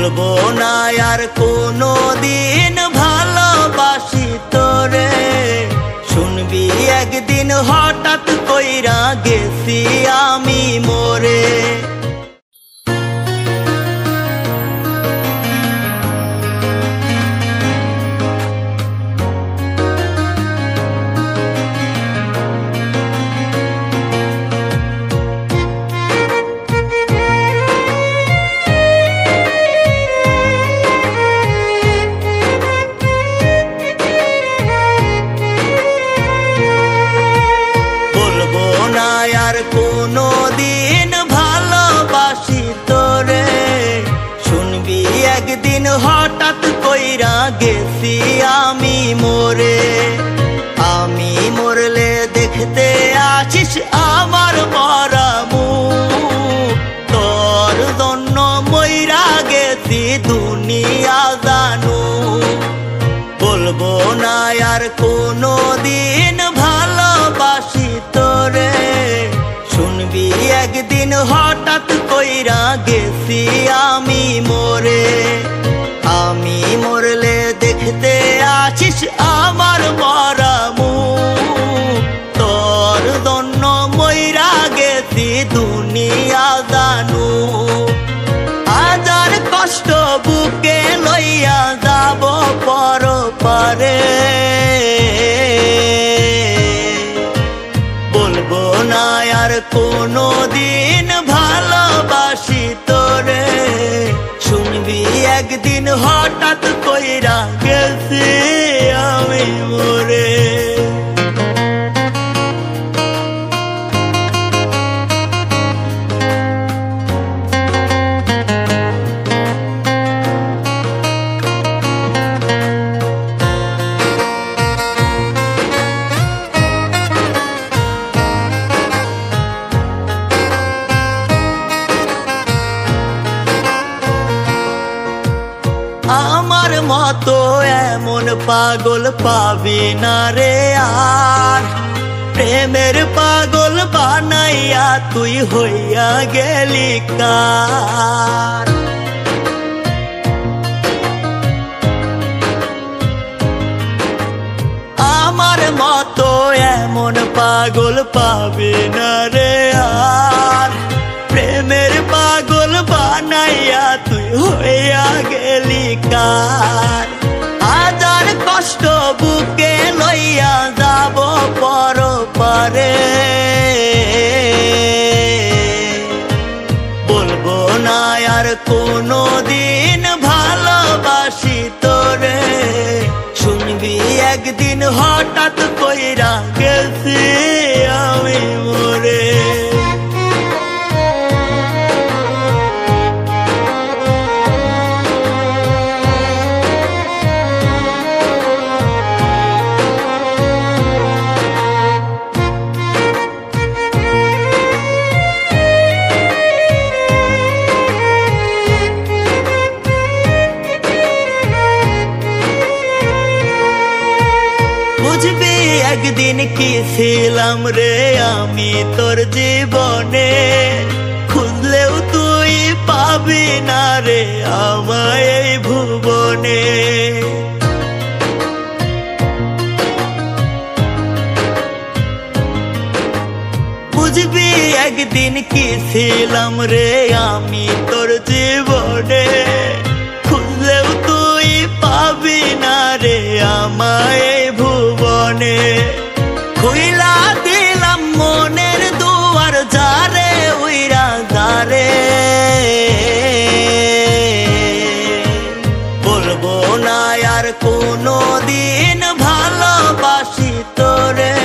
বলবো না আর কোনো দিন ভালোবাসি তোরে। শুনবি একদিন হঠাৎ কইরা গেছি আমি মরে। কোনো দিন ভালোবাসি তোরে। শুনবি একদিন হঠাৎ কইরা গেছি আমি মরে। আমি মরলে দেখতে আসিস আমার মরা মুখ। তোর জন্য মইরা গেছি দুনিয়া জানু। বলবো না আর কোনো দিন ভালোবাসি তোরে। শুনবি একদিন হঠাৎ কইরা গেছি আমি মরে। আমি মরলে দেখতে আসিস আমার মরা মুখ। তোর জন্য মইরা গেছি দুনিয়া জানু। হাজার কষ্ট বুকে লইয়া যাব পরপারে। বলবো না আর কোনো দিন ভালোবাসি তোরে। শুনবি একদিন হঠাৎ কইরা গেছি আমি মরে। আমার মতো এমন পাগল পাবি না রে আর। প্রেমের পাগল বানাইয়া তুই হইয়া গেলি কার। আমার মতো এমন পাগল পাবি না রে আর। প্রেমের পাগল বানাইয়া তুই হইয়া গেলি কার। হাজার কষ্ট বুকে লইয়া যাব পরপারে। বলবো না আর কোনো দিন ভালোবাসি তোরে। শুনবি একদিন হঠাৎ কইরা গেছি আমি মরে। বুঝবি একদিন কি ছিলাম রে আমি তোর জীবনে। খুঁজলেও তুই পাবি না রে আমায় এই ভুবনে। বুঝবি একদিন কি ছিলাম রে আমি তোর জীবনে। খুঁজলেও তুই পাবি না রে আমায় এই ভুবনে। খুইলা দিলাম মনের দুয়ার যারে উইরা যারে। বলবো না আর কোনো দিন ভালোবাসি তোরে।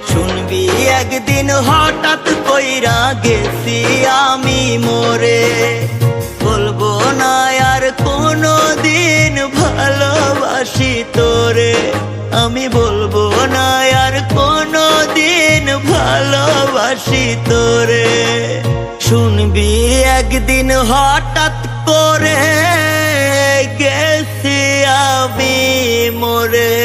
শুনবি একদিন হঠাৎ কইরা গেছি আমি মরে। বলবো না আর কোনো দিন ভালোবাসি তোরে। আমি বলবো না আর কোনো দিন ভালোবাসি তোরে। শুনবি একদিন হঠাৎ করে গেছি আমি মরে।